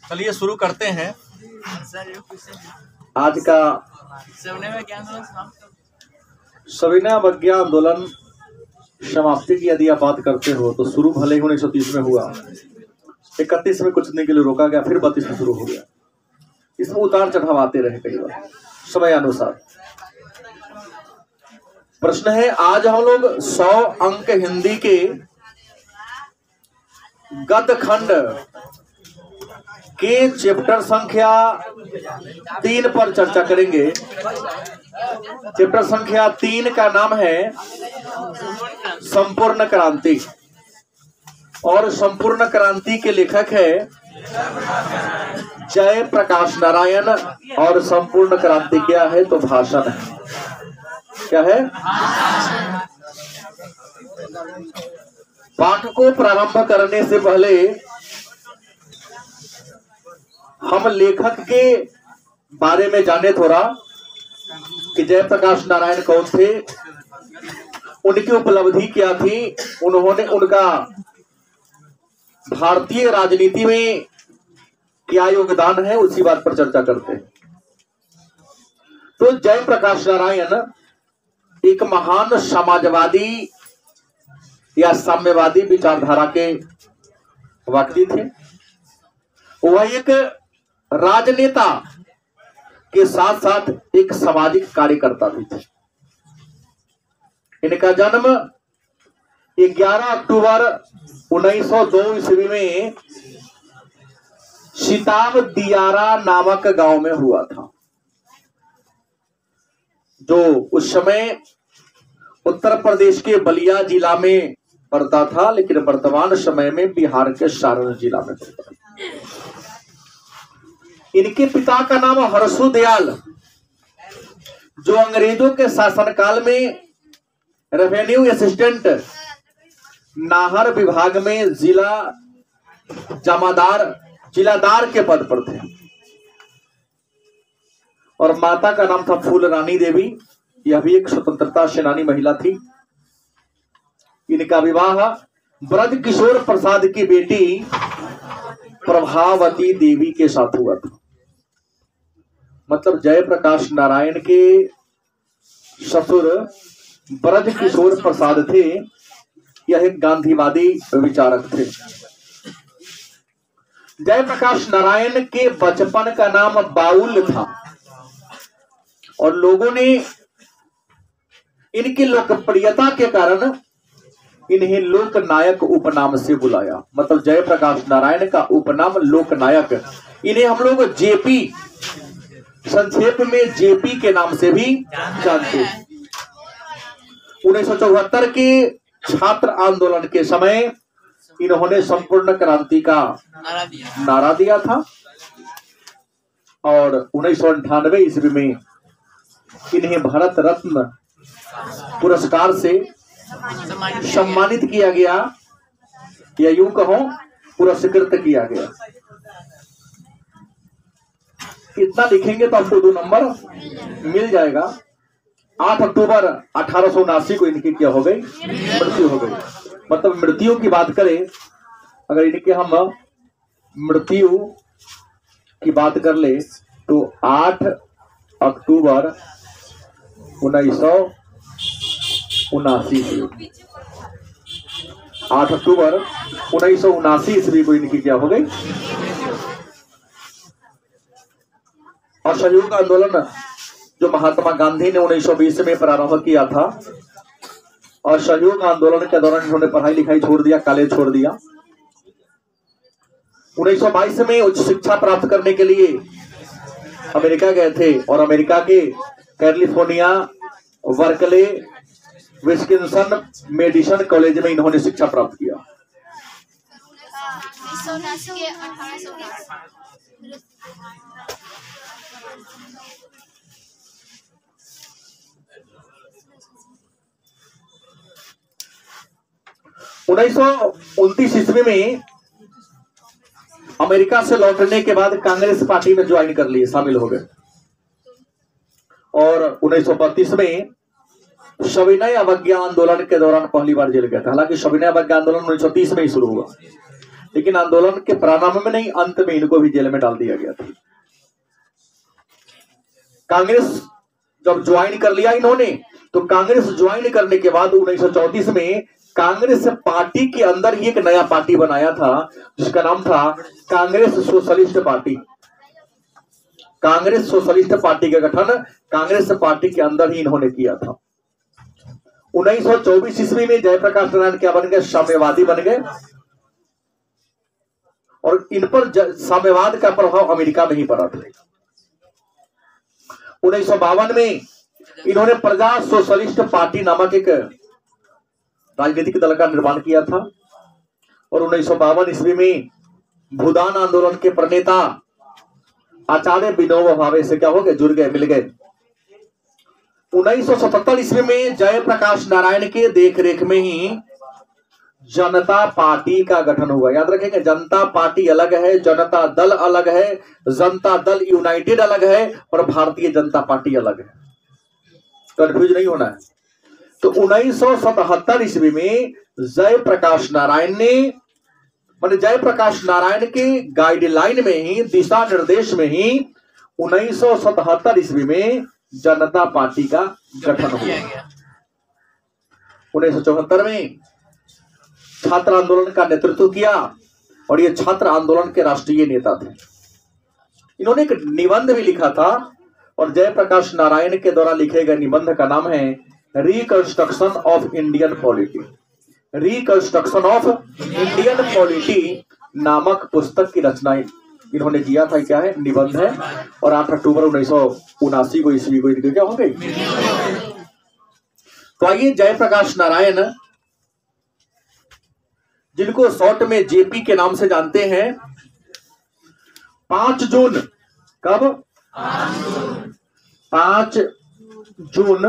चलिए शुरू करते हैं आज का सविनय अवज्ञा आंदोलन समाप्ति की यदि आप बात करते हो तो शुरू भले ही 1930 में हुआ, 31 में कुछ दिन के लिए रोका गया, फिर 32 में शुरू हो गया। इसमें उतार चढ़ाव आते रहे कई बार समय अनुसार। प्रश्न है, आज हम लोग 100 अंक हिंदी के गद्य खंड के चैप्टर संख्या 3 पर चर्चा करेंगे। चैप्टर संख्या 3 का नाम है संपूर्ण क्रांति, और संपूर्ण क्रांति के लेखक है जय प्रकाश नारायण। और संपूर्ण क्रांति क्या है तो भाषण है। क्या है? पाठ को प्रारंभ करने से पहले हम लेखक के बारे में जाने थोड़ा कि जयप्रकाश नारायण कौन थे, उनकी उपलब्धि क्या थी, उन्होंने उनका भारतीय राजनीति में क्या योगदान है, उसी बात पर चर्चा करते हैं। तो जयप्रकाश नारायण एक महान समाजवादी या साम्यवादी विचारधारा के व्यक्ति थे। वह एक राजनेता के साथ साथ एक सामाजिक कार्यकर्ता भी थे। इनका जन्म 11 अक्टूबर 1902 ईस्वी में सिताब दियारा नामक गांव में हुआ था, जो उस समय उत्तर प्रदेश के बलिया जिला में पड़ता था, लेकिन वर्तमान समय में बिहार के सारण जिला में पड़ता है। इनके पिता का नाम हरसु दयाल, जो अंग्रेजों के शासनकाल में रेवेन्यू असिस्टेंट नाहर विभाग में जिलादार के पद पर थे। और माता का नाम था फूल रानी देवी, यह भी एक स्वतंत्रता सेनानी महिला थी। इनका विवाह ब्रज किशोर प्रसाद की बेटी प्रभावती देवी के साथ हुआ था। मतलब जयप्रकाश नारायण के ससुर ब्रज किशोर प्रसाद थे, यह एक गांधीवादी विचारक थे। जयप्रकाश नारायण के बचपन का नाम बाउल था, और लोगों ने इनकी लोकप्रियता के कारण इन्हें लोकनायक उपनाम से बुलाया। मतलब जयप्रकाश नारायण का उपनाम लोकनायक। इन्हें हम लोग जेपी, संक्षेप में जेपी के नाम से भी जानते हैं। 1974 के छात्र आंदोलन के समय इन्होंने संपूर्ण क्रांति का नारा दिया था, और 1998 ईस्वी में इन्हें भारत रत्न पुरस्कार से सम्मानित किया गया, या यूं कहो पुरस्कृत किया गया। इतना लिखेंगे तो आपको 2 नंबर मिल जाएगा। 8 अक्टूबर 1879 को इनकी क्या हो गई? मृत्यु हो गई। मतलब मृत्यु की बात करें, अगर इनके हम मृत्यु की बात कर ले तो 8 अक्टूबर 1979 8 अक्टूबर 1979 ईस्वी को इनकी क्या हो गई? और सहयोग आंदोलन जो महात्मा गांधी ने 1920 में प्रारंभ किया था, और सहयोग आंदोलन के दौरान इन्होंने पढ़ाई लिखाई छोड़ दिया, कॉलेज छोड़ दिया। 1922 में उच्च शिक्षा प्राप्त करने के लिए अमेरिका गए थे, और अमेरिका के कैलिफोर्निया, वर्कले, विस्कन्सन मेडिसन कॉलेज में इन्होंने शिक्षा प्राप्त किया। 1929 ईस्वी में अमेरिका से लौटने के बाद कांग्रेस पार्टी में ज्वाइन कर लिए, शामिल हो गए। और 1932 में सविनय अवज्ञा आंदोलन के दौरान पहली बार जेल गया था। हालांकि सविनय अवज्ञा आंदोलन 1930 में ही शुरू हुआ, लेकिन आंदोलन के प्रारंभ में नहीं, अंत में इनको भी जेल में डाल दिया गया था। कांग्रेस जब ज्वाइन कर लिया इन्होंने, तो कांग्रेस ज्वाइन करने के बाद 1934 में कांग्रेस पार्टी के अंदर ही एक नया पार्टी बनाया था जिसका नाम था Congress socialist party. Congress socialist party का गठन कांग्रेस पार्टी के अंदर ही इन्होंने किया था। 1924 ईस्वी में जयप्रकाश नारायण क्या बन गए? साम्यवादी बन गए। और इन पर साम्यवाद का प्रभाव अमेरिका में ही पड़ा था। 1952 में इन्होंने प्रजा सोशलिस्ट पार्टी नामक एक राजनीतिक दल का निर्माण किया था। और 1952 ईस्वी में भूदान आंदोलन के प्रणेता आचार्य विनोबा भावे से क्या हो गए? जुड़ गए, मिल गए। 1977 ईस्वी में जयप्रकाश नारायण के देखरेख में ही जनता पार्टी का गठन हुआ। याद रखेंगे, जनता पार्टी अलग है, जनता दल अलग है, जनता दल यूनाइटेड अलग है और भारतीय जनता पार्टी अलग है। कंफ्यूज नहीं होना है। तो 1977 ईस्वी में जयप्रकाश नारायण ने, माने जयप्रकाश नारायण के गाइडलाइन में ही, दिशा निर्देश में ही 1977 ईस्वी में जनता पार्टी का गठन हुआ। 1974 में छात्र आंदोलन का नेतृत्व किया और ये छात्र आंदोलन के राष्ट्रीय नेता थे। इन्होंने एक निबंध भी लिखा था और जयप्रकाश नारायण के द्वारा लिखे गए निबंध का नाम है reconstruction of Indian polity. Reconstruction of Indian polity नामक पुस्तक की रचना इन्होंने किया था। क्या है? निबंध है। और 8 अक्टूबर 1979 को ईस्वी को इनकी क्या हो गई? तो आइए, जयप्रकाश नारायण जिनको शॉर्ट में जेपी के नाम से जानते हैं, 5 जून, कब? 5 जून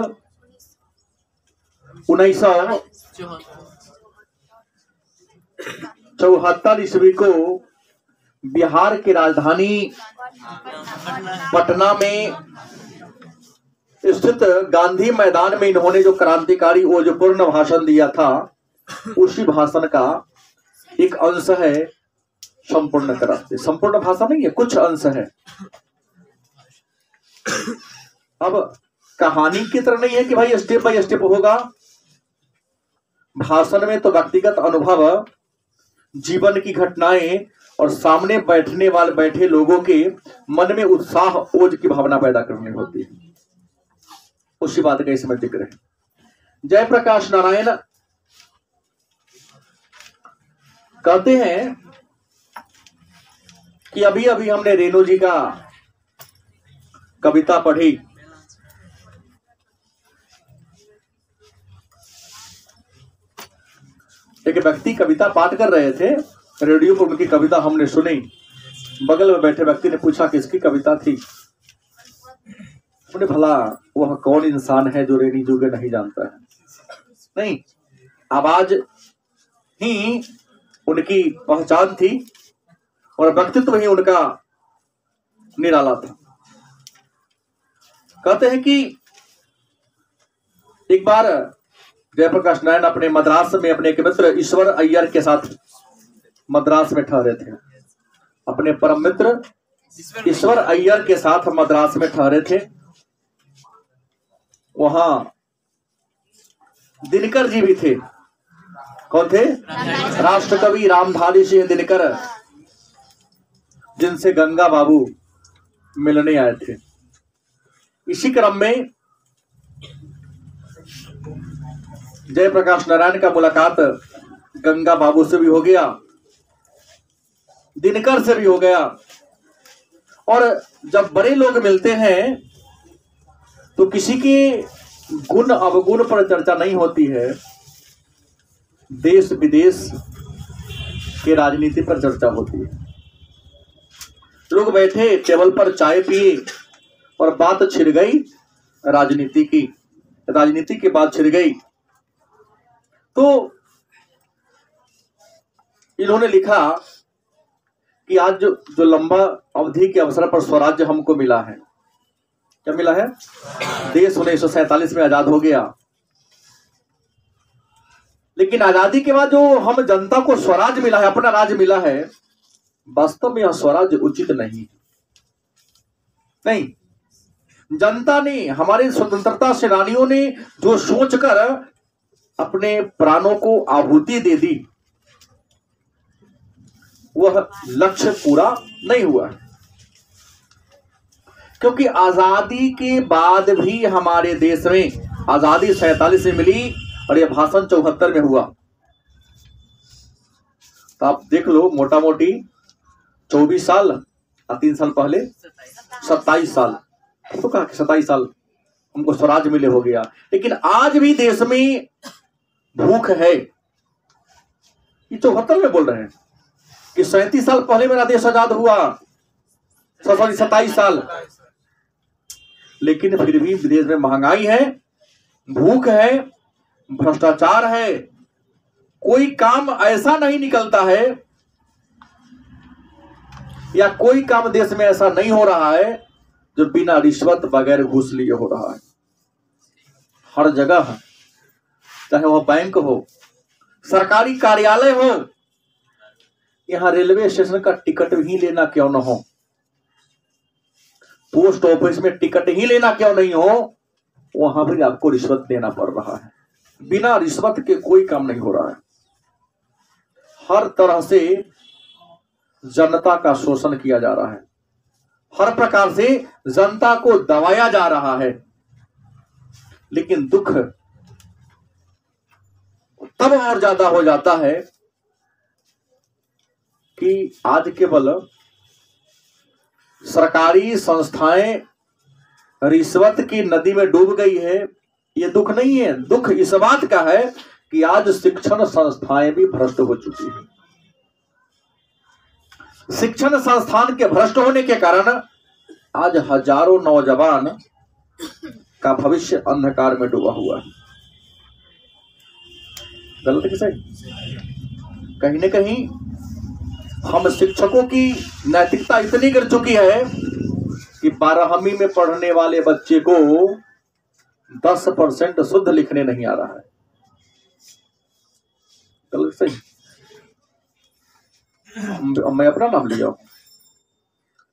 1974 ईस्वी को बिहार की राजधानी पटना में स्थित गांधी मैदान में इन्होंने जो क्रांतिकारी ओजपूर्ण भाषण दिया था, उसी भाषण का एक अंश है संपूर्ण क्रांति। संपूर्ण भाषण नहीं है, कुछ अंश है। अब कहानी की तरह नहीं है कि भाई स्टेप बाय स्टेप होगा। भाषण में तो व्यक्तिगत अनुभव, जीवन की घटनाएं और सामने बैठे लोगों के मन में उत्साह, ओज की भावना पैदा करनी होती है। उसी बात का इसमें जिक्र है। जयप्रकाश नारायण कहते हैं कि अभी अभी हमने रेणु जी का कविता पढ़ी। एक व्यक्ति कविता पाठ कर रहे थे, रेडियो पर उनकी कविता हमने सुनी। बगल में बैठे व्यक्ति ने पूछा किसकी कविता थी। उन्हें भला वह कौन इंसान है जो रेणी जोगे नहीं जानता है? नहीं, आवाज ही उनकी पहचान थी और व्यक्तित्व ही उनका निराला था। कहते हैं कि एक बार जयप्रकाश नारायण अपने मद्रास में अपने एक मित्र ईश्वर अय्यर के साथ मद्रास में ठहरे थे। अपने परम मित्र ईश्वर अय्यर के साथ मद्रास में ठहरे थे। वहां दिनकर जी भी थे। कौन थे? राष्ट्रकवि रामधारी सिंह दिनकर, जिनसे गंगा बाबू मिलने आए थे। इसी क्रम में जयप्रकाश नारायण का मुलाकात गंगा बाबू से भी हो गया, दिनकर से भी हो गया। और जब बड़े लोग मिलते हैं तो किसी के गुण अवगुण पर चर्चा नहीं होती है, देश विदेश के राजनीति पर चर्चा होती है। लोग बैठे टेबल पर चाय पिए और बात छिड़ गई राजनीति की। राजनीति की बात छिड़ गई तो इन्होंने लिखा कि आज जो लंबा अवधि के अवसर पर स्वराज्य हमको मिला है, क्या मिला है? देश 1947 में आजाद हो गया। लेकिन आजादी के बाद जो हम जनता को स्वराज मिला है, अपना राज मिला है, वास्तव में यह स्वराज उचित नहीं। जनता ने, हमारे स्वतंत्रता सेनानियों ने जो सोचकर अपने प्राणों को आहुति दे दी, वह लक्ष्य पूरा नहीं हुआ। क्योंकि आजादी के बाद भी हमारे देश में, आजादी 47 में मिली और यह भाषण 74 में हुआ, तो आप देख लो मोटा मोटी 24 साल और 3 साल पहले 27 साल, तो कहा कि 27 साल हमको स्वराज मिले हो गया। लेकिन आज भी देश में भूख है। ये 74 में बोल रहे हैं कि 37 साल पहले मेरा देश आजाद हुआ, 27 साल, लेकिन फिर भी देश में महंगाई है, भूख है, भ्रष्टाचार है, कोई काम ऐसा नहीं निकलता है, या कोई काम देश में ऐसा नहीं हो रहा है जो बिना रिश्वत बगैर घूस लिए हो रहा है। हर जगह, चाहे वह बैंक हो, सरकारी कार्यालय हो, यहां रेलवे स्टेशन का टिकट ही लेना क्यों न हो, पोस्ट ऑफिस में टिकट ही लेना क्यों नहीं हो, वहां भी आपको रिश्वत देना पड़ रहा है। बिना रिश्वत के कोई काम नहीं हो रहा है। हर तरह से जनता का शोषण किया जा रहा है, हर प्रकार से जनता को दबाया जा रहा है। लेकिन दुख तब और ज्यादा हो जाता है कि आज केवल सरकारी संस्थाएं रिश्वत की नदी में डूब गई है। ये दुख नहीं है, दुख इस बात का है कि आज शिक्षण संस्थाएं भी भ्रष्ट हो चुकी है। शिक्षण संस्थान के भ्रष्ट होने के कारण आज हजारों नौजवान का भविष्य अंधकार में डूबा हुआ है। गलत किसे? कहीं न कहीं हम शिक्षकों की नैतिकता इतनी गिर चुकी है कि 12वीं में पढ़ने वाले बच्चे को 10% शुद्ध लिखने नहीं आ रहा है। गलत सही? मैं अपना नाम लिया हूं,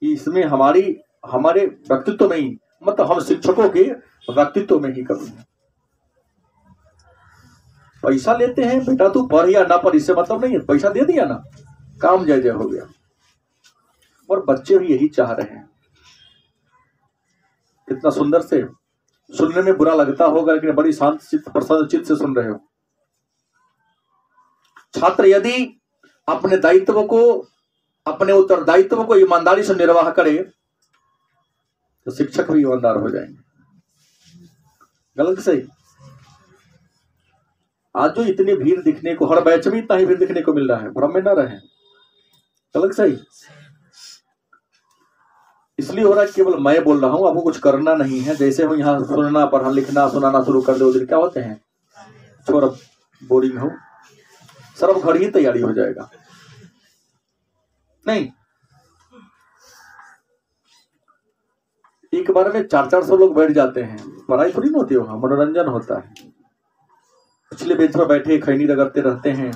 इसमें हमारे व्यक्तित्व में ही, मतलब हम शिक्षकों के व्यक्तित्व में ही कमी है। पैसा लेते हैं, बेटा तू पढ़ या ना पढ़ इससे मतलब नहीं है, पैसा दे दिया ना, काम जय जय हो गया। और बच्चे भी यही चाह रहे हैं। कितना सुंदर से, सुनने में बुरा लगता होगा लेकिन बड़ी शांत चित्त, प्रसन्न चित्त से सुन रहे हो। छात्र यदि अपने दायित्व को, अपने उत्तरदायित्व को ईमानदारी से निर्वाह करे तो शिक्षक भी ईमानदार हो जाएंगे। गलत सही? आज जो इतनी भीड़ दिखने को, हर बैच में इतना ही भीड़ दिखने को मिल रहा है, भ्रम में न रहे। गलत सही? इसलिए हो रहा है केवल मैं बोल रहा हूं, आपको कुछ करना नहीं है। जैसे हम यहाँ सुनना, पढ़ना, लिखना, सुनाना शुरू कर दे, उधर क्या होते हैं, छोड़ बोरिंग हो, सर्व घर ही तैयारी हो जाएगा। नहीं, एक बार में 400-400 लोग बैठ जाते हैं, पढ़ाई थोड़ी ना होती होगा, मनोरंजन होता है। पिछले बेंच पर बैठे खैनी रगड़ते रहते हैं,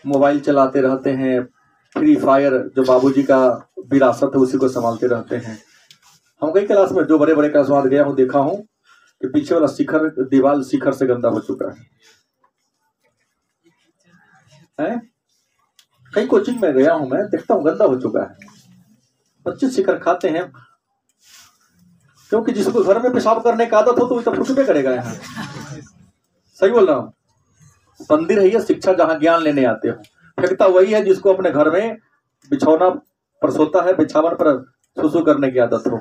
मोबाइल चलाते रहते हैं, फ्री फायर जो बाबूजी का विरासत है उसी को संभालते रहते हैं। हम कई क्लास में, जो बड़े बड़े क्लास में गया हूं, देखा हूं कि पीछे वाला शिखर, दीवार शिखर से गंदा हो चुका है। कई कोचिंग में गया हूं, मैं देखता हूं गंदा हो चुका है। बच्चे शिखर खाते हैं, क्योंकि जिसको घर में पेशाब करने का आदत हो तो फुटबे करेगा। यहाँ सही बोल रहा हूँ? मंदिर है ये शिक्षा, जहां ज्ञान लेने आते हो। फेंकता वही है जिसको अपने घर में बिछौना पर सोता है, बिछावन पर सुसु करने की आदत हो।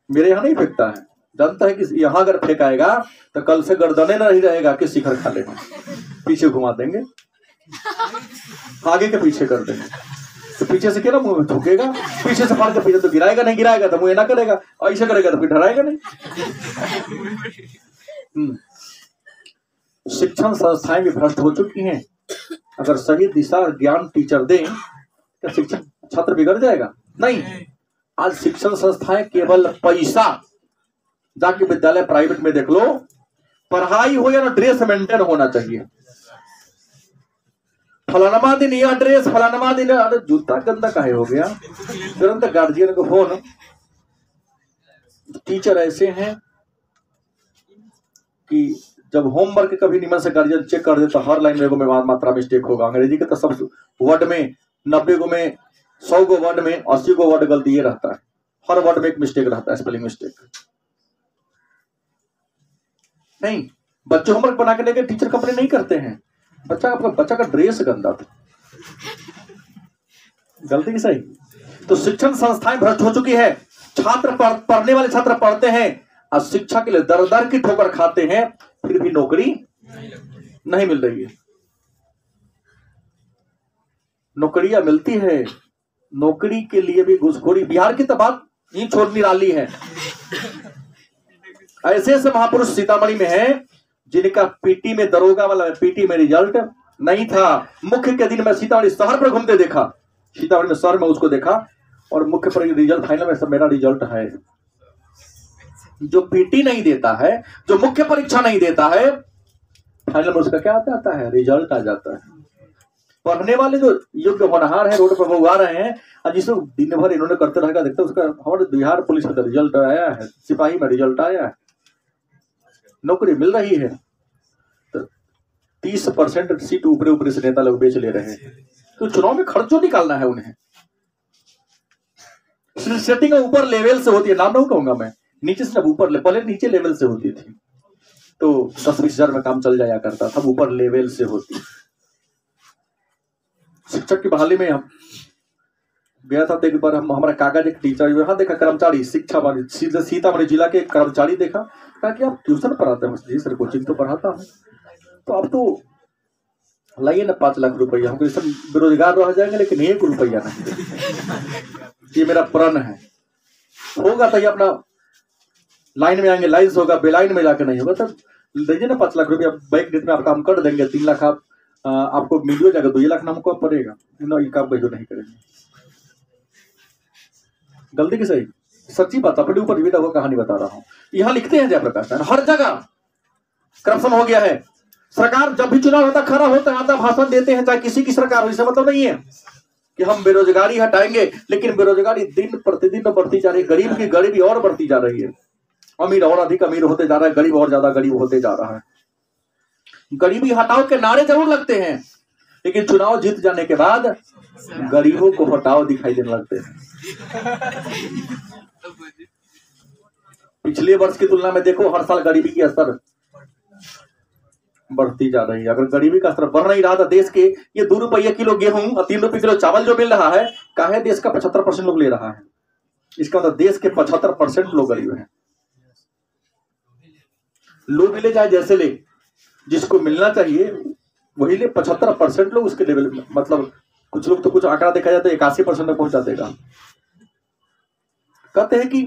मेरे यहाँ नहीं फेंकता है, जानता है कि यहाँ अगर फेंकाएगा तो कल से गर्दने नहीं रहेगा कि शिखर खा लेगा, पीछे घुमा देंगे, आगे के पीछे कर देंगे। तो पीछे से क्या ना मुंह में थूकेगा, पीछे से फाड़ के पीछे तो गिराएगा नहीं, गिराएगा तो मुंह ना करेगा, ऐसा करेगा तो फिर डराएगा नहीं। शिक्षण संस्थाएं भी भ्रष्ट हो चुकी हैं। अगर सही दिशा ज्ञान टीचर दें तो शिक्षण छात्र बिगड़ जाएगा? नहीं। आज शिक्षण संस्थाएं केवल पैसा, जाके विद्यालय प्राइवेट में देख लो, पढ़ाई हो या ना ड्रेस मेंटेन होना चाहिए। फलानमा दिन यह ड्रेस, फलानमा दिन, अरे जूता गंदा काहे हो गया, तुरंत गार्जियन को फोन। टीचर ऐसे हैं कि जब होमवर्क कभी निमन से गार्जियन चेक कर दे तो हर लाइन में एगो में मात्रा मिस्टेक होगा। अंग्रेजी के तो सब वर्ड में 90 गो में 100 गो वर्ड में 80 गो वर्ड गलती ये रहता है, हर वर्ड में एक मिस्टेक रहता है, स्पेलिंग मिस्टेक। नहीं, बच्चे होमवर्क बना के लेके टीचर कंप्लेन नहीं करते हैं, बच्चा का ड्रेस गंदा था, गलती की सही। तो शिक्षण संस्थाएं भ्रष्ट हो चुकी है। छात्र पढ़ने वाले छात्र पढ़ते हैं और शिक्षा के लिए दर दर की ठोकर खाते हैं, फिर भी नौकरी नहीं मिल रही है। नौकरियां मिलती है, नौकरी के लिए भी घूसखोरी। बिहार की तो बात ही छोड़ निराली है। ऐसे ऐसे महापुरुष सीतामढ़ी में हैं जिनका पीटी में, दरोगा वाला पीटी में रिजल्ट नहीं था। मुख्य के दिन में सीतामढ़ी शहर पर घूमते देखा, सीतामढ़ी में शहर में उसको देखा, और मुख्य पर रिजल्ट फाइनल में सब मेरा रिजल्ट है। जो पीटी नहीं देता है, जो मुख्य परीक्षा नहीं देता है, फाइनल में उसका क्या आता है, रिजल्ट आ जाता है। पढ़ने वाले जो योग्य होनहार है रोड पर उगा रहे हैं, और जिसको दिन भर इन्होंने करते रहेगा, देखते उसका हमारे बिहार पुलिस में रिजल्ट आया है, सिपाही में रिजल्ट आया है, नौकरी मिल रही है। तो 30% सीट ऊपर से नेता लोग बेच ले रहे हैं। तो चुनाव में खर्च निकालना है उन्हें। सेटिंग ऊपर लेवल से होती है, नाम नहीं कहूंगा मैं, नीचे से जब ऊपर, पहले नीचे लेवल से होती थी तो 10-20 हजार में काम चल जाया करता था, ऊपर लेवल से होती। शिक्षक की बहाली में हम गया था, एक बार हमारा कागज एक टीचर वहां देखा, कर्मचारी शिक्षा सीतामढ़ी जिला के कर्मचारी देखा, कहा कि आप ट्यूशन पढ़ाते हैं? जी सर, कोचिंग तो पढ़ाता हूँ। तो अब तो लाइए ना 5 लाख रुपया, हम सब बेरोजगार रह जाएंगे लेकिन 1 रुपया नहीं। ये मेरा प्रण है। होगा तो ये अपना लाइन में आएंगे, लाइन से होगा, बेलाइन में जाकर नहीं होगा। तब दीजिए ना 5 लाख रुपया, बैंक डेट में आपका हम कर देंगे, 3 लाख आप आपको मिल जाएगा, 2 लाख हमको पड़ेगा, ये काम कहीं नहीं करेंगे। गलती की सही, सच्ची बात, अपने ऊपर भी कहानी बता रहा हूं। यहां लिखते हैं जयप्रकाश, हर जगह करप्शन हो गया है। सरकार जब भी चुनाव होता, खड़ा होता आता, भाषण देते हैं, चाहे किसी की सरकार हो, इससे मतलब नहीं है कि हम बेरोजगारी हटाएंगे, लेकिन बेरोजगारी दिन प्रतिदिन बढ़ती जा रही है। गरीब की गरीबी और बढ़ती जा रही है, अमीर और अधिक अमीर होते जा रहा है, गरीब और ज्यादा गरीब होते जा रहा है। गरीबी हटाओ के नारे जरूर लगते हैं, लेकिन चुनाव जीत जाने के बाद गरीबों को हटाओ दिखाई देने लगते हैं। पिछले वर्ष की तुलना में देखो, हर साल गरीबी की स्तर बढ़ती जा रही है। अगर गरीबी का स्तर बढ़ नहीं रहा था, देश के ये 2 रुपये किलो गेहूं और 3 रुपये किलो चावल जो मिल रहा है, काहे देश का 75% लोग ले रहा है? इसका मतलब देश के 75% लोग गरीब हैं। लोग ले जाए जैसे ले, जिसको मिलना चाहिए वही ले, 75% लोग उसके लेवल में, मतलब कुछ लोग तो कुछ आंकड़ा देखा जाता है 81% तक पहुंचा देगा। कहते हैं कि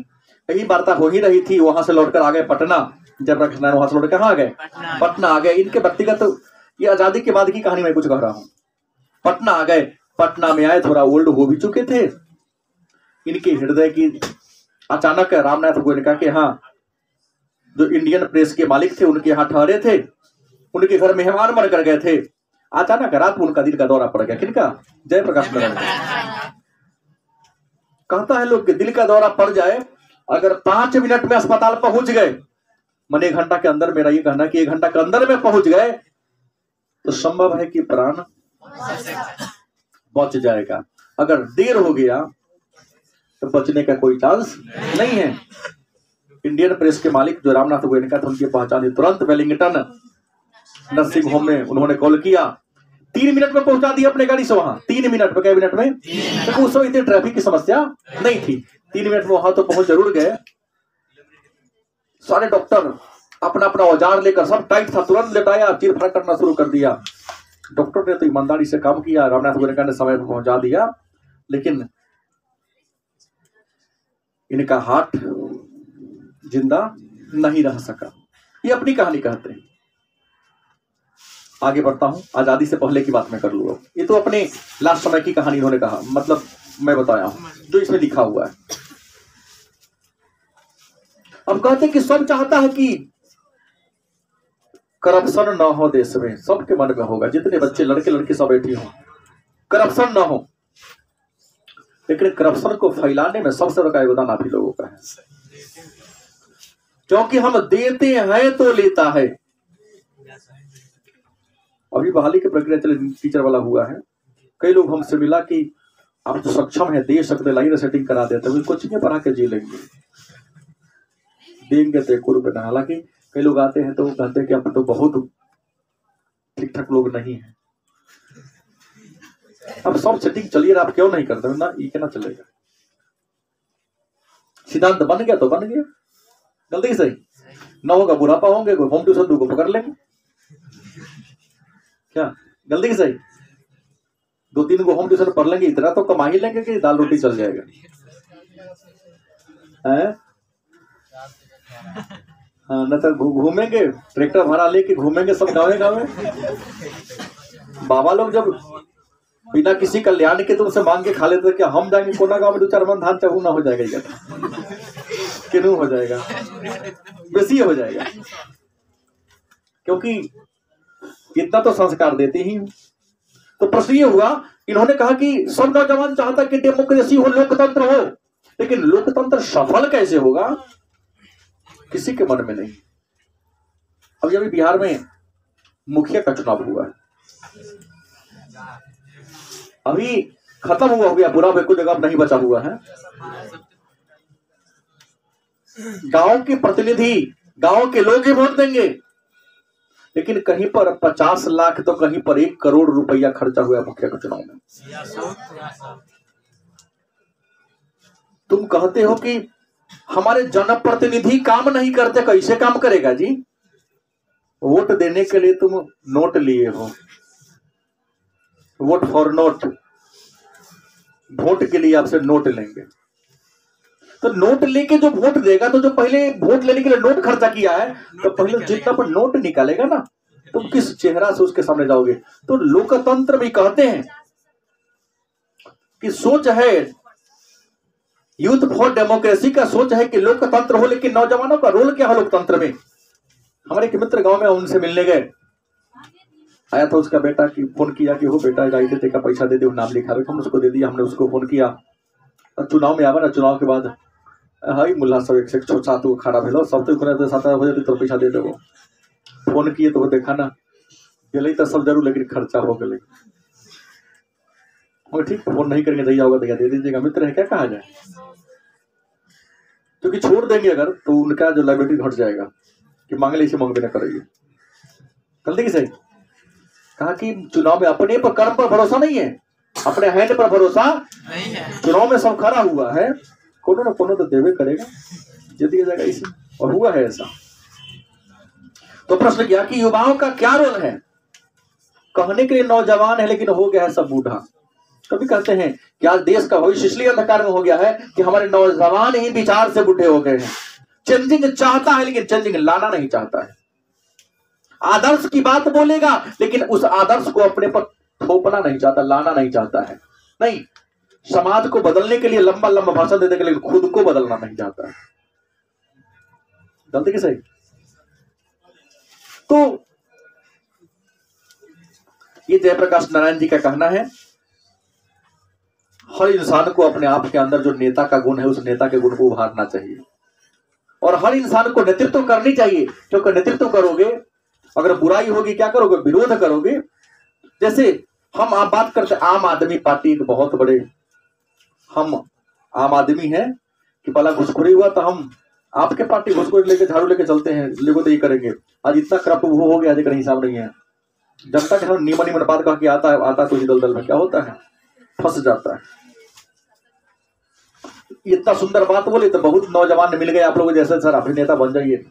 यही वार्ता हो ही रही थी, वहां से लौटकर आ गए पटना, जयप्रकाश नारायण वहां से लौट कहाँ आ गए? पटना आ गए। इनके व्यक्तिगत तो ये आजादी के बाद की कहानी मैं कुछ कह रहा हूं। पटना आ गए, पटना में आए, थोड़ा ओल्ड हो भी चुके थे। इनके हृदय की अचानक रामनाथ गोयनका के यहाँ, जो इंडियन प्रेस के मालिक थे, उनके यहाँ ठहरे थे, उनके घर मेहमान बनकर गए थे। अचानक रात में उनका दिल का दौरा पड़ गया। किनका? जयप्रकाश नारायण। कहता है लोग कि दिल का दौरा पड़ जाए, अगर 5 मिनट में अस्पताल पहुंच गए, मैंने 1 घंटा के अंदर, मेरा ये कहना कि 1 घंटा के अंदर में पहुंच गए, तो संभव है कि प्राण बच जाएगा। अगर देर हो गया तो बचने का कोई चांस नहीं है। इंडियन प्रेस के मालिक जो रामनाथ गोयनका थे, उनकी पहचान तुरंत वेलिंगटन नर्सिंग होम में उन्होंने कॉल किया, 3 मिनट में पहुंचा दिया अपने गाड़ी से वहां। 3 मिनट में, क्या मिनट में? क्योंकि उस समय इतनी ट्रैफिक की समस्या नहीं थी। 3 मिनट में वहां तो पहुंच जरूर गए। सारे डॉक्टर अपना अपना औजार लेकर, सब टाइट था, तुरंत लेटाया, चीर फाड़ करना शुरू कर दिया। डॉक्टर ने तो ईमानदारी से काम किया, रामनाथ गोयनका ने समय पर पहुंचा दिया, लेकिन इनका हार्ट जिंदा नहीं रह सका। ये अपनी कहानी कहते हैं। आगे बढ़ता हूं, आजादी से पहले की बात मैं कर लूंगा। ये तो अपने लास्ट समय की कहानी इन्होंने कहा, मतलब मैं बताया हूं जो इसमें लिखा हुआ है। अब कहते हैं कि सब चाहता है कि करप्शन ना हो देश में, सबके मन में होगा, जितने बच्चे लड़के लड़की सब बैठी हो, करप्शन ना हो। लेकिन करप्शन को फैलाने में सबसे बड़ा योगदान आप ही लोगों का है, क्योंकि हम देते हैं तो लेता है। अभी बहाली की प्रक्रिया चले, टीचर वाला हुआ है, कई लोग हमसे मिला कि आप तो सक्षम है, दे सकते, लाइन सेटिंग करा देते हैं, कोचिंग पढ़ा के जी लेंगे, देंगे तो 1 रुपये ना। हालांकि कई लोग आते हैं तो कहते हैं कि आप तो बहुत ठीक ठाक लोग नहीं है। अब सब सेटिंग चलिए, आप क्यों नहीं करते ना, ये क्या चलेगा। सिद्धांत बन गया तो बन गया, गलती सही ना होगा, बुढ़ापा होंगे, होम ट्यूशन को पकड़ लेंगे, क्या गलती सही 2-3 को होम ट्यूशन पढ़ लेंगे, इतना तो कमा ही लेंगे कि दाल रोटी चल जाएगा है? हाँ, न तो घूमेंगे, ट्रैक्टर भाड़ा लेके घूमेंगे सब गाँव गाँव में। बाबा लोग जब बिना किसी कल्याण के तुमसे मांग के खा लेते क्या हम जाएंगे कोना गाँव में 2-4 मन धान चाहू ना हो जाएगा, क्यों हो जाएगा, बेसी हो जाएगा, क्योंकि इतना तो संस्कार देते ही। तो प्रश्न ये हुआ, इन्होंने कहा कि सब नौजवान चाहता कि डेमोक्रेसी हो, लोकतंत्र हो, लेकिन लोकतंत्र सफल कैसे होगा, किसी के मन में नहीं। अब जब बिहार में मुखिया का चुनाव हुआ, अभी खत्म हुआ हो गया, पूरा कोई जगह नहीं बचा हुआ है। गांव के प्रतिनिधि, गांव के लोग ही वोट देंगे, लेकिन कहीं पर 50 लाख तो कहीं पर 1 करोड़ रुपया खर्चा हुआ मुखिया के चुनाव में। तुम कहते हो कि हमारे जनप्रतिनिधि काम नहीं करते, कैसे काम करेगा जी? वोट देने के लिए तुम नोट लिए हो, वोट फॉर नोट, वोट के लिए आपसे नोट लेंगे, तो नोट लेके जो वोट देगा, तो जो पहले वोट लेने के लिए नोट खर्चा किया है, तो पहले जितना पर नोट निकालेगा ना, तुम किस चेहरा से उसके सामने जाओगे? तो लोकतंत्र भी कहते हैं कि सोच है, यूथ फॉर डेमोक्रेसी का सोच है कि लोकतंत्र हो, लेकिन नौजवानों का रोल क्या है लोकतंत्र में? हमारे एक मित्र गांव में, उनसे मिलने गए, आया था उसका बेटा, की फोन किया कि हो बेटा राइट का पैसा दे दे, नाम लिखा रहे, हमने उसको दे दिया। हमने उसको फोन किया, चुनाव में आवा ना, चुनाव के बाद हाई मुल्ला सब 107 को खड़ा भेलो, सब तो 7 हो जाती तो पैसा दे देवो। फोन किए तो देखा ना गए तो सब जरूर, लेकिन खर्चा हो गए। ठीक, फोन नहीं करके दैया होगा तो दे दीजिएगा, मित्र है क्या कहा जाए, क्योंकि छोड़ देंगे अगर तो उनका जो लाइबिलिटी घट जाएगा कि मांगे इसे मांगबे ना करेंगे। गलती की सही कहा कि चुनाव में अपने पर कर्म पर भरोसा नहीं है, अपने हैंड पर भरोसा नहीं है। चुनाव में सब खड़ा हुआ है, कोनो ना कोनो तो देवे करेगा, जे दिया जाएगा इसे, और हुआ है ऐसा। तो प्रश्न किया कि युवाओं का क्या रोल है? कहने के लिए नौजवान है, लेकिन हो गया है सब बूढ़ा। कभी कहते हैं कि आज देश का भविष्य इसलिए अंधकार में हो गया है कि हमारे नौजवान ही विचार से बूढ़े हो गए हैं। चेंजिंग चाहता है, लेकिन चेंजिंग लाना नहीं चाहता है। आदर्श की बात बोलेगा, लेकिन उस आदर्श को अपने पर थोपना नहीं चाहता, लाना नहीं चाहता है। नहीं, समाज को बदलने के लिए लंबा लंबा भाषण देने के लिए खुद को बदलना नहीं चाहता है। गलती की सही? तो ये जयप्रकाश नारायण जी का कहना है, हर इंसान को अपने आप के अंदर जो नेता का गुण है, उस नेता के गुण को उभारना चाहिए, और हर इंसान को नेतृत्व करनी चाहिए, क्योंकि नेतृत्व करोगे, अगर बुराई होगी क्या करोगे? विरोध करोगे। जैसे हम आप बात करते आम आदमी पार्टी एक बहुत बड़े, हम आम आदमी हैं कि पहला घुसखोरी हुआ तो हम आपके पार्टी घुसखोरी लेके झाड़ू लेके चलते हैं, लेगो तो ये करेंगे। आज इतना करप्ट वो हो गया, आज कहीं हिसाब नहीं है। जब तक हम निमन बात कह के आता तो दल दल में क्या होता है, फंस जाता है। इतना सुंदर बात बोले तो बहुत नौजवान मिल गए आप लोग जैसे, सर अभिनेता बन जाइए।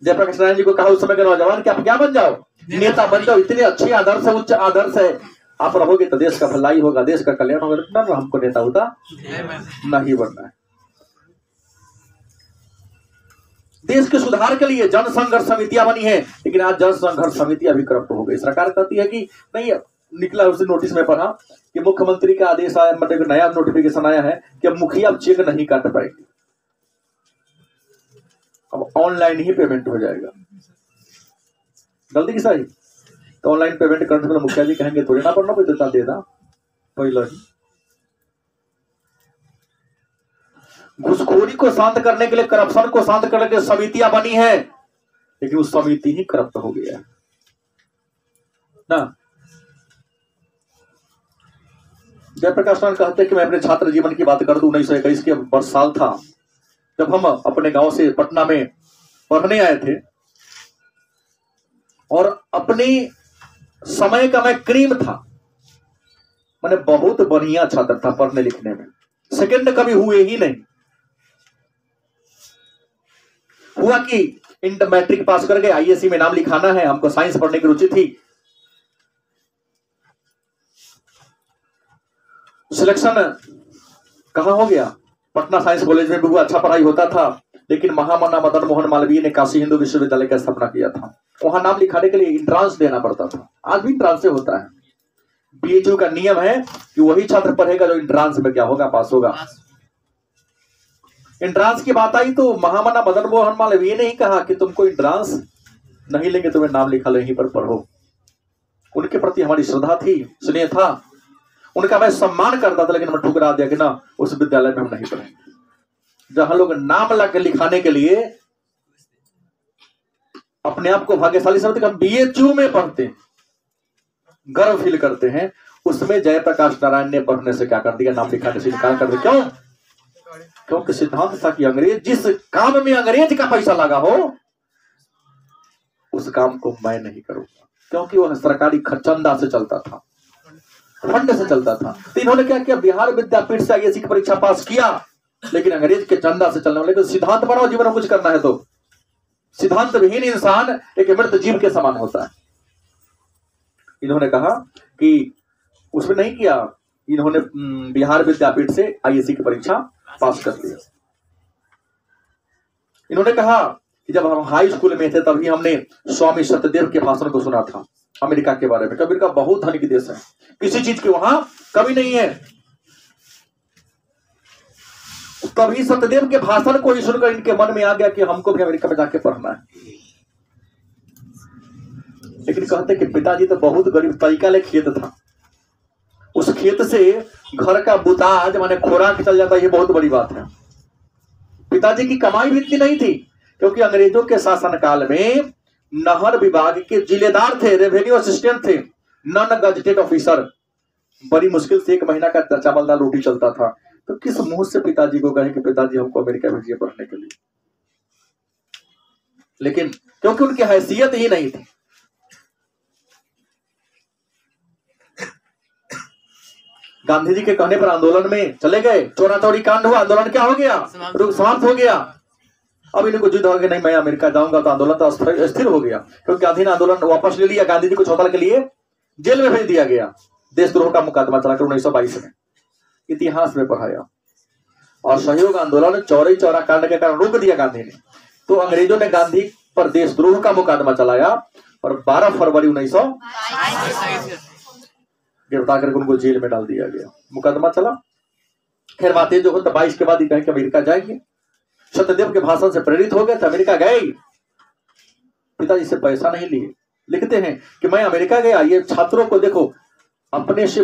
जयप्रकाश नारायण जी को कहा उस समय के नौजवान कि आप क्या बन जाओ, नेता बन जाओ, इतने अच्छे आदर्श है, उच्च आदर्श है, आप रहोगे तो देश का भलाई होगा, देश का कल्याण होगा। ना, हमको नेता होता नहीं बनना है। देश के सुधार के लिए जन संघर्ष समितियां बनी है, लेकिन आज जन संघर्ष समितियां भी करप्ट हो गई। सरकार कहती है कि नहीं, निकला उस नोटिस में पढ़ा कि मुख्यमंत्री का आदेश आया, मतलब नया नोटिफिकेशन आया है कि अब मुखिया अब चेक नहीं काट पाएंगे, अब ऑनलाइन ही पेमेंट हो जाएगा। गलती की सही। तो ऑनलाइन पेमेंट करने में मुखिया जी कहेंगे थोड़ी ना पढ़ना, कोई देता देना पहले ही। घुसखोरी को शांत करने के लिए, करप्शन को शांत करने के लिए समितियां बनी है, लेकिन वो समिति ही करप्ट हो गया है ना। जयप्रकाश नारायण कहते हैं कि मैं अपने छात्र जीवन की बात कर दूं। 1921 के वर्ष साल था जब हम अपने गांव से पटना में पढ़ने आए थे, और अपनी समय का मैं क्रीम था, मैंने बहुत बढ़िया छात्र था पढ़ने लिखने में, सेकंड कभी हुए ही नहीं। हुआ कि इंटर मैट्रिक पास कर गए, आईएससी में नाम लिखाना है, हमको साइंस पढ़ने की रुचि थी। सिलेक्शन कहां हो गया? पटना साइंस कॉलेज में भी हुआ, अच्छा पढ़ाई होता था, लेकिन महामना मदन मोहन मालवीय ने काशी हिंदू विश्वविद्यालय की स्थापना किया था। वहां नाम लिखाने के लिए इंट्रांस देना पड़ता था, आज भी इंट्रांस से होता है। बीएचयू का नियम है कि वही छात्र पढ़ेगा जो इंट्रांस में क्या होगा, पास होगा। इंट्रांस की बात आई तो महामना मदन मोहन मालवीय ने ही कहा कि तुमको इंट्रांस नहीं लेंगे, तुम्हें नाम लिखा लो, यहीं पर पढ़ो। उनके प्रति हमारी श्रद्धा थी, स्नेह था, उनका मैं सम्मान करता था, लेकिन मैं ठुकरा दिया कि ना, उस विद्यालय में हम नहीं पढ़ेंगे जहां लोग नाम लिखाने के लिए अपने आप को भाग्यशाली समझते हैं। हम बीएचयू में पढ़ते हैं, गर्व फील करते हैं, उसमें जयप्रकाश नारायण ने पढ़ने से क्या कर दिया, नाम लिखाने से इनकार कर दिया। क्यों? क्योंकि सिद्धांत था कि अंग्रेज, जिस काम में अंग्रेज का पैसा लगा हो उस काम को मैं नहीं करूंगा, क्योंकि वह सरकारी चंदा से चलता था, फंड से चलता था। तो इन्होंने क्या किया, बिहार विद्यापीठ से आईएससी की परीक्षा पास किया, लेकिन अंग्रेज के चंदा से चलने वाले। सिद्धांत बनाओ, जीवन में कुछ करना है तो सिद्धांत विहीन इंसान एक मृत जीव के समान होता है। इन्होंने कहा कि उसमें नहीं किया, इन्होंने बिहार विद्यापीठ से आईएससी की परीक्षा पास कर लिया। इन्होंने कहा कि जब हम हाई स्कूल में थे तभी हमने स्वामी सत्यदेव के भाषण को सुना था अमेरिका के बारे में। अमेरिका बहुत धनिक देश है, किसी चीज की वहां कमी नहीं है। तभी सत्यदेव के भाषण को ही सुनकर इनके मन में आ गया कि हमको भी अमेरिका में जाके पढ़ना है। लेकिन कहते कि पिताजी तो बहुत गरीब, तरीका ले खेत था, उस खेत से घर का बुताज माने खोराक चल जाता, ये बहुत बड़ी बात है। पिताजी की कमाई भी इतनी नहीं थी, क्योंकि अंग्रेजों के शासनकाल में नहर विभाग के जिलेदार थे, रेवेन्यू असिस्टेंट थे, नॉन गजेटेड ऑफिसर। बड़ी मुश्किल से 1 महीना का चावल दाल रोटी चलता था। तो किस मुंह से पिताजी को कहे कि पिताजी हमको अमेरिका भेजिए पढ़ने के लिए? लेकिन क्योंकि उनकी हैसियत ही नहीं थी। गांधी जी के कहने पर आंदोलन में चले गए, चोरा चोरी कांड हुआ, आंदोलन क्या हो गया, समाप्त हो गया। अब इनको जिद हो गया नहीं मैं अमेरिका जाऊंगा, तो आंदोलन तो स्थिर हो गया, क्योंकि गांधी ने आंदोलन वापस ले लिया। गांधी जी को 6 साल के लिए जेल में भेज दिया गया। देशद्रोह का मुकदमा चलाकर 1922 में, इतिहास में पढ़ाया। और सहयोग आंदोलन चौरी चौरा कांड के कारण रोक दिया गांधी ने। तो अंग्रेजों ने गांधी पर देशद्रोह का मुकदमा चलाया और 12 फरवरी 1922 गिरफ्तार करके उनको जेल में डाल दिया गया। मुकदमा चला। खैर बातें जो हो, 22 के बाद ही कहे कि अमेरिका जाएंगे। सत्यदेव के भाषण से प्रेरित हो गए थे, अमेरिका गए। पिताजी से पैसा नहीं लिए। लिखते हैं कि मैं अमेरिका गया। ये छात्रों को देखो, अपने से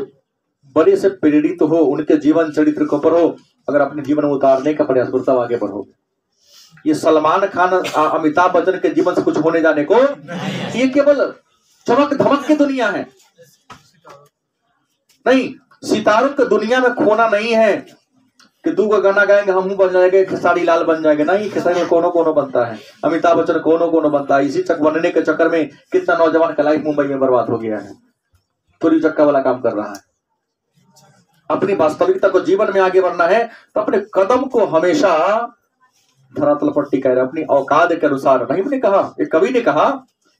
बड़े से प्रेरित हो, उनके जीवन चरित्र को पढ़ो, अगर अपने जीवन में उतारने का प्रयास करो तब आगे बढ़ोगे। ये सलमान खान, अमिताभ बच्चन के जीवन से कुछ होने जाने को, ये केवल चमक धमक की दुनिया है। नहीं, सितारों की दुनिया में खोना नहीं है कि 2 गाना गाएंगे हम बन जाएंगे, खेसारी लाल बन जाएंगे। नहीं, खेसारी में कोनो कोनो बनता है, अमिताभ बच्चन कोनो कोनो बनता है। इसी बनने के चक्कर में कितना नौजवान का लाइफ मुंबई में बर्बाद हो गया है, थोड़ी चक्का वाला काम कर रहा है। अपनी वास्तविकता को जीवन में आगे बढ़ना है तो अपने कदम को हमेशा धरातल पर टिकाए रहे, अपनी औकात के अनुसार। नहीं, मैंने कहा, एक कवि ने कहा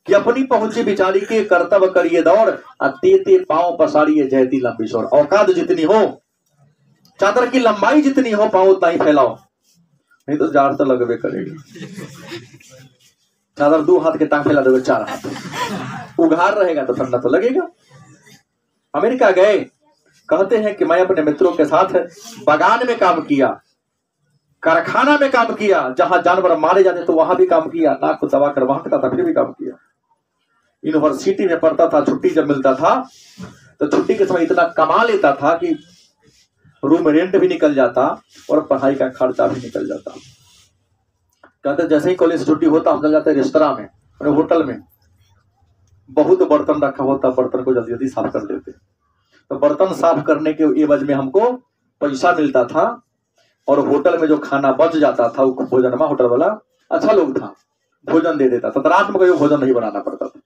कि अपनी पहुंची बिचारी के कर्तव्य करिए दौड़, ते पांव पसारिए जयती लंबी शोर। औकात जितनी हो, चादर की लंबाई जितनी हो, पांव उतना ही फैलाओ, नहीं तो जाड़ तो लगवे करेगी। चादर 2 हाथ के टांग फैला दोगे, 4 हाथ उघार रहेगा तो ठंडा तो लगेगा। अमेरिका गए, कहते हैं कि मैं अपने मित्रों के साथ बागान में काम किया, कारखाना में काम किया, जहां जानवर मारे जाते तो वहां भी काम किया, नाक को दबा कर वहां था फिर भी काम किया। यूनिवर्सिटी में पढ़ता था, छुट्टी जब मिलता था तो छुट्टी के समय इतना कमा लेता था कि रूम रेंट भी निकल जाता और पढ़ाई का खर्चा भी निकल जाता। कहते जैसे ही कॉलेज से छुट्टी होता हम चल जाते रेस्तरां में, होटल में, बहुत बर्तन रखा होता, बर्तन को जल्दी जल्दी साफ कर देते। तो बर्तन साफ करने के एवज में हमको पैसा मिलता था और होटल में जो खाना बच जाता था वो भोजन में, होटल वाला अच्छा लोग था, भोजन दे देता था। तो रात में कोई भोजन नहीं बनाना पड़ता था,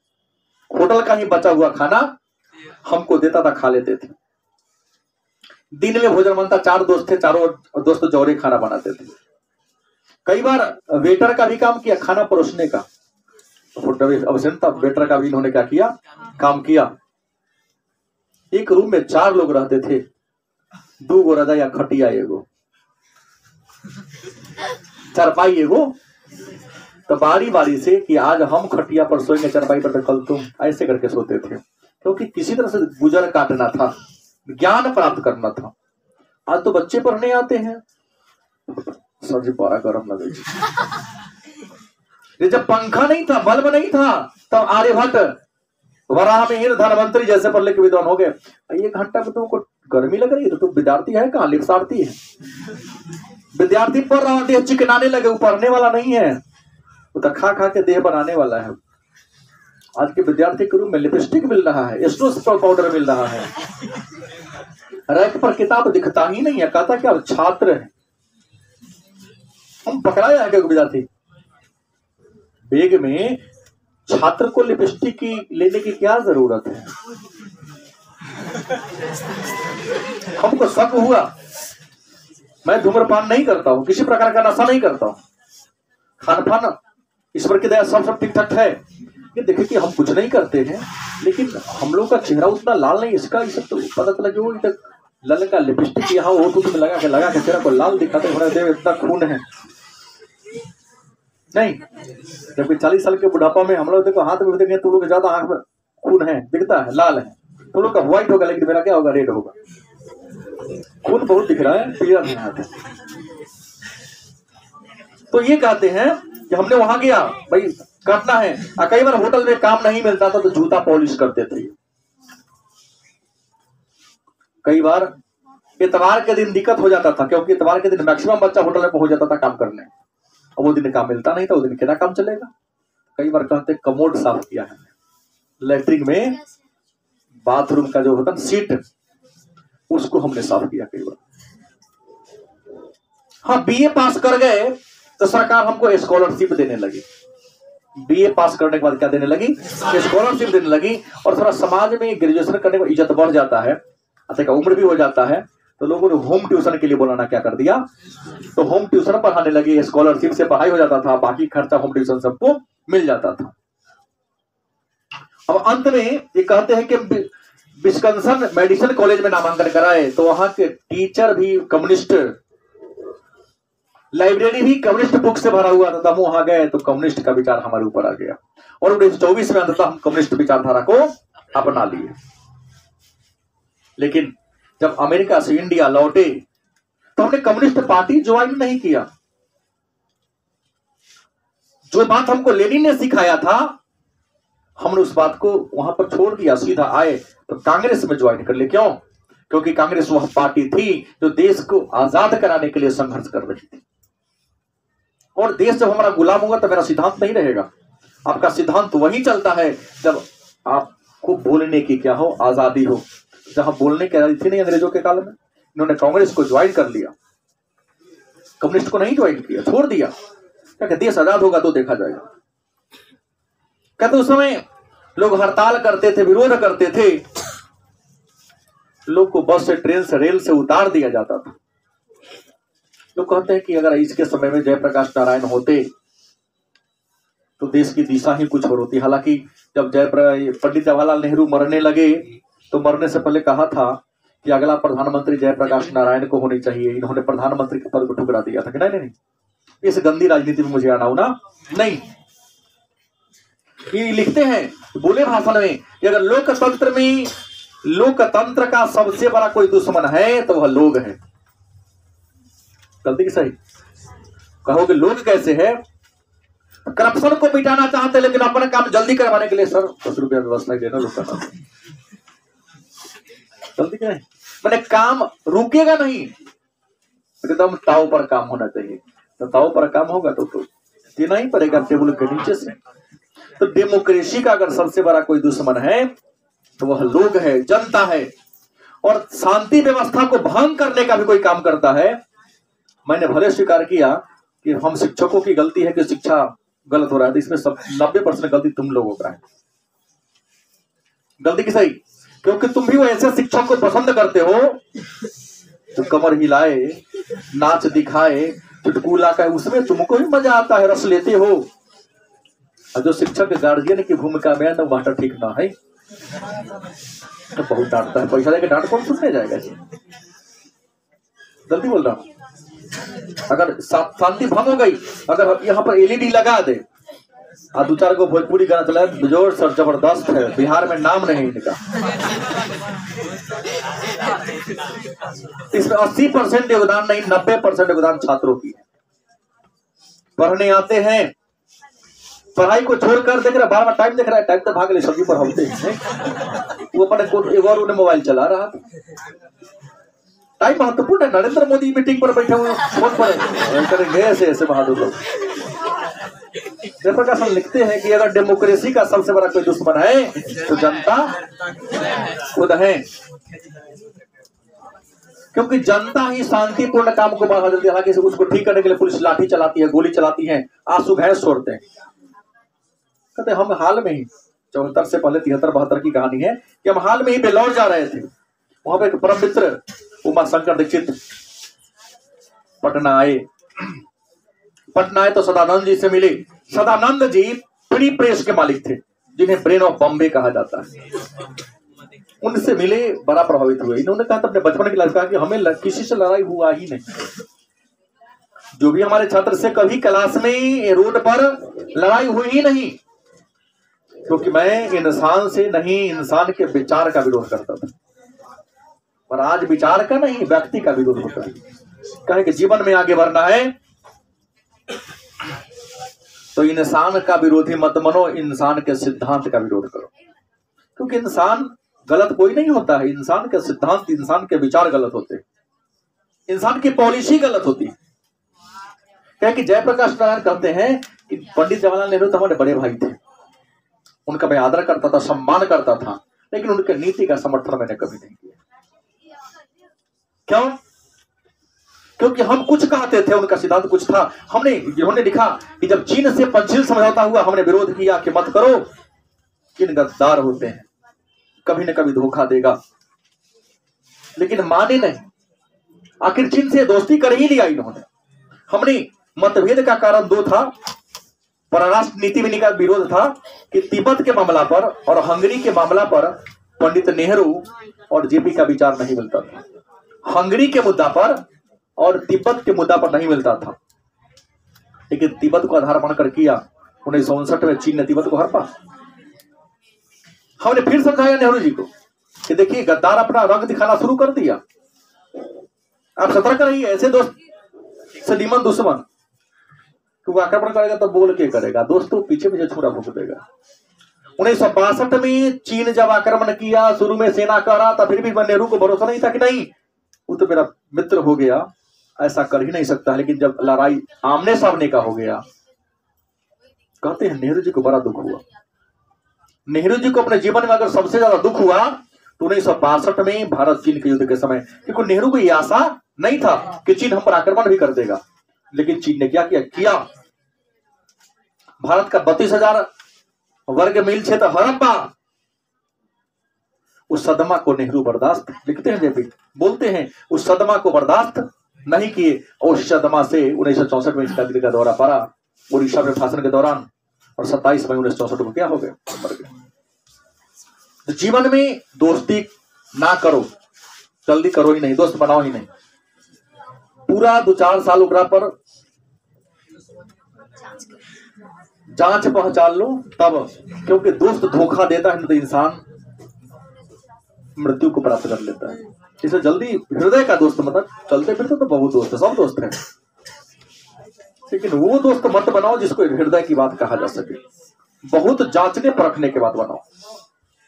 होटल का ही बचा हुआ खाना हमको देता था, खा लेते थे। दिन में भोजन बनता, 4 दोस्त थे, चारों दोस्त जोड़े खाना बनाते थे। कई बार वेटर का भी काम किया, खाना परोसने का। अवश्य था, वेटर का भी इन्होंने क्या किया, काम किया। एक रूम में 4 लोग रहते थे, 2 गो रजा या खटिया एगो, चारपाई एगो। तो बारी बारी से कि आज हम खटिया पर सोएंगे, चारपाई पर, तो कल तुम, ऐसे करके सोते थे। क्योंकि किसी तरह से गुजर काटना था, ज्ञान प्राप्त करना था। आज तो बच्चे पढ़ने आते हैं, सर जी पारा गर्म लगे। जब पंखा नहीं था, बल्ब नहीं था, तब आर्यभट्ट वराह में धनवंतरी जैसे पढ़ के विद्वान हो गए। 1 घंटा में तुमको गर्मी लग रही है तो तुम विद्यार्थी है कहाँ, लिप्सार्थी है। विद्यार्थी पढ़ रहा है, चिकनाने लगे, वो पढ़ने वाला नहीं है, वो तो खा खा के देह बनाने वाला है। आज के विद्यार्थी के रूप में लिपस्टिक मिल रहा है, स्ट्रोस पाउडर मिल रहा है, रैक पर किताब दिखता ही नहीं है। कहता क्या छात्र है, हम पकड़ाया है विद्यार्थी। बैग में छात्र को लिपस्टिक की लेने की क्या जरूरत है। हमको शक हुआ। मैं धूम्रपान नहीं करता हूं, किसी प्रकार का नशा नहीं करता हूं, खान पान ईश्वर की दया सब ठीक ठाक है। ये देखे कि हम कुछ नहीं करते हैं, लेकिन हम लोग का चेहरा उतना लाल नहीं, इसका ये सब तो पता चला कि वो लाल का लिपस्टिक यहाँ वो तो लगा के चेहरा को लाल दिखाते हैं, इतना खून है नहीं। जबकि 40 साल के बुढ़ापा में हम लोग देखो हाथ में देखेंगे तो लोग ज्यादा आंख में खून है, दिखता है, लाल है। तो लोग का व्हाइट होगा, लेकिन मेरा क्या होगा, रेड होगा। खून बहुत दिख रहा है, क्लियर नहीं आता। तो ये कहते हैं कि हमने वहां गया, भाई करना है। कई बार होटल में काम नहीं मिलता था तो जूता पॉलिश करते थे। कई बार इतवार के दिन दिक्कत हो जाता था, क्योंकि इतवार के दिन मैक्सिमम बच्चा होटल में पहुंच जाता था काम करने, और वो दिन काम मिलता नहीं था, उस दिन क्या काम चलेगा। कई बार कहते कमोड साफ किया है, लैट्रिन में बाथरूम का जो होता है सीट, उसको हमने साफ किया कई बार। हाँ, बीए पास कर गए तो सरकार हमको स्कॉलरशिप देने लगी। बीए पास करने के बाद क्या देने लगी, स्कॉलरशिप देने लगी। और थोड़ा समाज में ग्रेजुएशन करने में इज्जत बढ़ जाता है, अच्छा का उम्र भी हो जाता है, तो लोगों ने होम ट्यूशन के लिए बोलाना क्या कर दिया, तो होम ट्यूशन पढ़ाने लगे। स्कॉलरशिप से पढ़ाई हो जाता था, बाकी खर्चा होम ट्यूशन सबको मिल जाता था। अब अंत में ये कहते हैं कि विस्कंसन मेडिसिन कॉलेज में नामांकन कराए तो वहां के टीचर भी कम्युनिस्ट, लाइब्रेरी भी कम्युनिस्ट बुक से भरा हुआ था। हम वहां गए तो कम्युनिस्ट का विचार हमारे ऊपर आ गया, और 1924 में अंततः हम कम्युनिस्ट विचारधारा को अपना लिए। लेकिन जब अमेरिका से इंडिया लौटे तो हमने कम्युनिस्ट पार्टी ज्वाइन नहीं किया। जो बात हमको लेनिन ने सिखाया था, हमने उस बात को वहां पर छोड़ दिया, सीधा आए तो कांग्रेस में ज्वाइन कर ले। क्यों? क्योंकि कांग्रेस वह पार्टी थी जो देश को आजाद कराने के लिए संघर्ष कर रही थी। और देश जब हमारा गुलाम होगा तो मेरा सिद्धांत नहीं रहेगा। आपका सिद्धांत वही चलता है जब आपको बोलने की क्या हो, आजादी हो। जहां बोलने की आजादी थी नहीं अंग्रेजों के काल में, इन्होंने कांग्रेस को ज्वाइन कर लिया, कम्युनिस्ट को नहीं ज्वाइन किया, छोड़ दिया। क्या देश आजाद होगा तो देखा जाएगा। कहते उस समय लोग हड़ताल करते थे, विरोध करते थे, लोग को बस से, ट्रेन से, रेल से उतार दिया जाता था। लोग कहते हैं कि अगर इसके समय में जयप्रकाश नारायण होते तो देश की दिशा ही कुछ और होती। हालांकि जब पंडित जवाहरलाल नेहरू मरने लगे तो मरने से पहले कहा था कि अगला प्रधानमंत्री जयप्रकाश नारायण को होनी चाहिए। इन्होंने प्रधानमंत्री के पद को ठुकरा दिया था कि नहीं नहीं, इस गंदी राजनीति में मुझे आना होना नहीं। ये लिखते हैं, बोले भाषण में कि अगर लोकतंत्र में, लोकतंत्र का सबसे बड़ा कोई दुश्मन है तो वह लोग है। गलती की सही? कहोगे लोग कैसे है, करप्शन को मिटाना चाहते लेकिन अपना काम जल्दी करवाने के लिए सर 10 रुपया व्यवस्था देना लोग करना जल्दी करें, मैंने काम रुकेगा नहीं, एकदम ताव पर काम होना चाहिए। तो ताव पर काम होगा तो देना ही पड़ेगा टेबल के नीचे से। तो डेमोक्रेसी का अगर सबसे बड़ा कोई दुश्मन है तो वह लोग है, जनता है, और शांति व्यवस्था को भंग करने का भी कोई काम करता है। मैंने भले स्वीकार किया कि हम शिक्षकों की गलती है कि शिक्षा गलत हो रहा है, तो इसमें सब 90% गलती तुम लोगों का है। गलती की सही, क्योंकि तुम भी वो ऐसे शिक्षक को पसंद करते हो जो कमर हिलाए, नाच दिखाए, चुटकुला का, उसमें तुमको भी मजा आता है, रस लेते हो। और जो शिक्षक गार्जियन की भूमिका में तो वह ठीक ना है, तो बहुत डांटता है, पैसा लेके डांट कौन सुनने जाएगा। जल्दी बोल रहा हूं, अगर शांति भंग हो गई, अगर यहाँ पर एलईडी लगा दे और 2-4 को भोजपुरी गाना चला, जोर सर जबरदस्त है, बिहार में नाम नहीं इनका। इसमें 80% योगदान नहीं, 90% योगदान छात्रों की है। पढ़ने आते हैं, पढ़ाई को छोड़कर देख रहा, बार-बार टाइम देख रहा है, टाइम तो भाग ले, सब्जी पर होते हैं वो अपने एक और उन्हें मोबाइल चला रहा था। टाइम महत्वपूर्ण है। नरेंद्र मोदी मीटिंग पर बैठे हुए फोन पर करेंगे ऐसे बहादुर लोग। जयप्रकाश लिखते हैं कि अगर डेमोक्रेसी का सबसे बड़ा कोई दुश्मन है तो जनता खुद है, क्योंकि जनता ही शांतिपूर्ण काम को बढ़ा देती है। हालांकि उसको ठीक करने के लिए पुलिस लाठी चलाती है, गोली चलाती है, आंसू भैंस छोड़ते हैं। कहते हम हाल में ही 74 से पहले 73-72 की कहानी है कि हम हाल में ही बेलौर जा रहे थे। वहां पे एक परम मित्र उमा शंकर दीक्षित पटना आए तो सदानंद जी से मिले। सदानंद जी प्री प्रेस के मालिक थे, जिन्हें ब्रेन ऑफ बॉम्बे कहा जाता है। उनसे मिले, बड़ा प्रभावित हुए। इन्होंने कहा अपने बचपन की लाइफ कहा कि हमें किसी से लड़ाई हुआ ही नहीं। जो भी हमारे छात्र से कभी क्लास में रोड पर लड़ाई हुई ही नहीं, क्योंकि मैं इंसान से नहीं, इंसान के विचार का विरोध करता था। पर आज विचार का नहीं, व्यक्ति का विरोध होता है। कहे कि जीवन में आगे बढ़ना है तो इंसान का विरोधी मत बनो, इंसान के सिद्धांत का विरोध करो। क्योंकि इंसान गलत कोई नहीं होता है, इंसान के सिद्धांत, इंसान के विचार गलत होते हैं, इंसान की पॉलिसी गलत होती है। क्या कि जयप्रकाश नारायण कहते हैं कि पंडित जवाहरलाल नेहरू तो हमारे बड़े भाई थे, उनका मैं आदर करता था, सम्मान करता था, लेकिन उनके नीति का समर्थन मैंने कभी नहीं किया। क्यों? क्योंकि हम कुछ कहते थे, उनका सिद्धांत कुछ था। हमने लिखा कि जब चीन से पंचशील समझौता हुआ, हमने विरोध किया कि मत करो, चीन गद्दार होते हैं, कभी न कभी धोखा देगा, लेकिन माने नहीं। आखिर चीन से दोस्ती कर ही लिया इन्होंने। हमने मतभेद का कारण 2 था। परराष्ट्र नीति में इनका विरोध था कि तिब्बत के मामला पर और हंगरी के मामला पर पंडित नेहरू और जेपी का विचार नहीं मिलता था। हंगरी के मुद्दा पर और तिब्बत के मुद्दा पर नहीं मिलता था, लेकिन तिब्बत को आधार मानकर किया। 1959 में चीन ने तिब्बत को हड़पा। हमने फिर समझाया नेहरू जी को कि देखिए गद्दार अपना रंग दिखाना शुरू कर दिया, आप सतर्क रहिए, ऐसे दोस्त से निमन दुश्मन। क्योंकि आक्रमण करेगा तो बोल के करेगा, दोस्तों पीछे पीछे छुरा फूंक देगा। 1962 में चीन जब आक्रमण किया, शुरू में सेना कह रहा था, फिर भी नेहरू को भरोसा नहीं था कि नहीं वो तो मेरा मित्र हो गया, ऐसा कर ही नहीं सकता। लेकिन जब लड़ाई आमने सामने का हो गया, कहते हैं नेहरू जी को बड़ा दुख हुआ। नेहरू जी को अपने जीवन में अगर सबसे ज्यादा दुख हुआ तो 1962 में भारत चीन के युद्ध के समय, क्योंकि नेहरू को यह आशा नहीं था कि चीन हम पर आक्रमण भी कर देगा। लेकिन चीन ने क्या किया? भारत का 32,000 वर्ग मील क्षेत्र हड़प्पा। उस सदमा को नेहरू बर्दाश्त, लिखते हैं जेपी, बोलते हैं उस सदमा को बर्दाश्त नहीं किए, और उस सदमा से 1964 में इसका दिल्ली का दौरा पड़ा, उड़ीसा में भाषण के दौरान, और 27 मई 1964 को क्या हो गए, मर गए। तो जीवन में दोस्ती ना करो, जल्दी करो ही नहीं, दोस्त बनाओ ही नहीं। पूरा 2-4 साल ओकरा पर जांच पहचान लो तब, क्योंकि दोस्त धोखा देता है तो इंसान मृत्यु को प्राप्त कर लेता है। इसे जल्दी हृदय का दोस्त मतलब, चलते फिरते तो बहुत दोस्त है, सब दोस्त हैं, लेकिन वो दोस्त मत बनाओ जिसको हृदय की बात कहा जा सके। बहुत जांचने परखने के बाद बनाओ,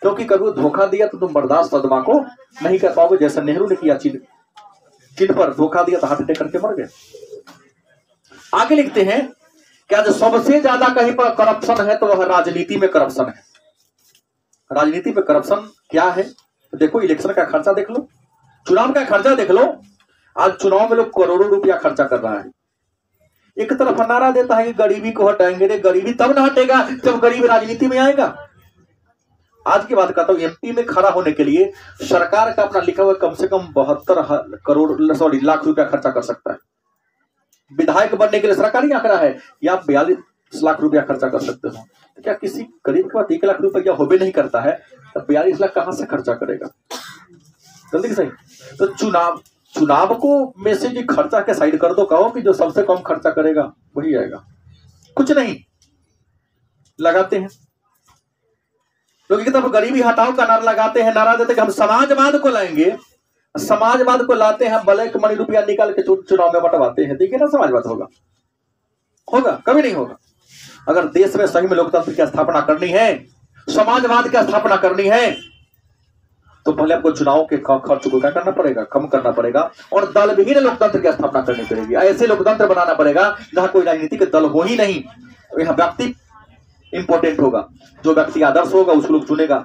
क्योंकि कभी वो धोखा दिया तो तुम बर्दाश्त सदमा को नहीं कर पाओगे। जैसे नेहरू ने किया, चीन पर धोखा दिया तो हार्ट अटैक करके मर गए। आगे लिखते हैं क्या जो सबसे ज्यादा कहीं पर करप्शन है तो वह राजनीति में करप्शन है। राजनीति में करप्शन क्या है? देखो, इलेक्शन का खर्चा देख लो, चुनाव का खर्चा देख लो। आज चुनाव में लोग करोड़ों रुपया खर्चा कर रहा है। एक तरफ नारा देता है कि गरीबी को हटाएंगे। रे गरीबी तब ना हटेगा जब गरीब राजनीति में आएगा। आज की बात करता हूं, एमपी में खड़ा होने के लिए सरकार का अपना लिखा हुआ कम से कम 72 लाख रुपया खर्चा कर सकता है। विधायक बनने के लिए सरकारी आंकड़ा है या 42 लाख रुपया खर्चा कर सकते हो। तो क्या किसी गरीब के पास 1 लाख रुपया होबे नहीं करता है, तो 42 लाख कहां से खर्चा करेगा? जल्दी सही। तो चुनाव को में से जो खर्चा के साइड कर दो, कहो कि जो सबसे कम खर्चा करेगा वही आएगा। कुछ नहीं लगाते हैं लोग की तरफ गरीबी हटाओ का नारा लगाते हैं, नारा देते कि हम समाजवाद को लाएंगे। समाजवाद को लाते हैं, ब्लैक मनी रुपया निकाल के चुनाव में बंटवाते हैं। देखिए ना, समाजवाद होगा? होगा? कभी नहीं होगा। अगर देश में सही में लोकतंत्र की स्थापना करनी है, समाजवाद की स्थापना करनी है, तो पहले आपको चुनाव के खर्च को क्या करना पड़ेगा? कम करना पड़ेगा। और दल विहीन लोकतंत्र की स्थापना करनी पड़ेगी। ऐसे लोकतंत्र बनाना पड़ेगा जहां कोई राजनीतिक दल हो ही नहीं। यहाँ व्यक्ति इंपॉर्टेंट होगा, जो व्यक्ति आदर्श होगा उसको लोग चुनेगा,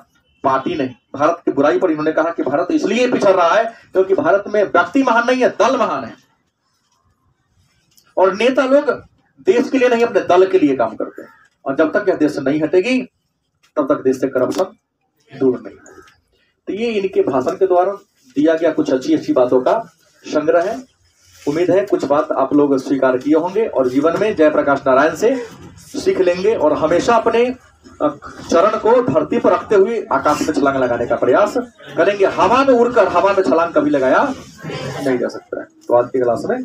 पार्टी नहीं। भारत की बुराई पर इन्होंने कहा कि भारत इसलिए पिछड़ रहा है क्योंकि भारत में व्यक्ति महान नहीं है, दल महान है। और नेता लोग देश के लिए नहीं, अपने दल के लिए काम करते हैं। और जब तक यह देश नहीं हटेगी तब तक देश से करप्शन दूर नहीं होगी। तो ये इनके भाषण के द्वारा दिया गया कुछ अच्छी अच्छी बातों का संग्रह है। उम्मीद है कुछ बात आप लोग स्वीकार किए होंगे और जीवन में जयप्रकाश नारायण से सीख लेंगे और हमेशा अपने चरण को धरती पर रखते हुए आकाश में छलांग लगाने का प्रयास करेंगे। हवा में उड़कर हवा में छलांग कभी लगाया नहीं जा सकता है। तो आज की क्लास में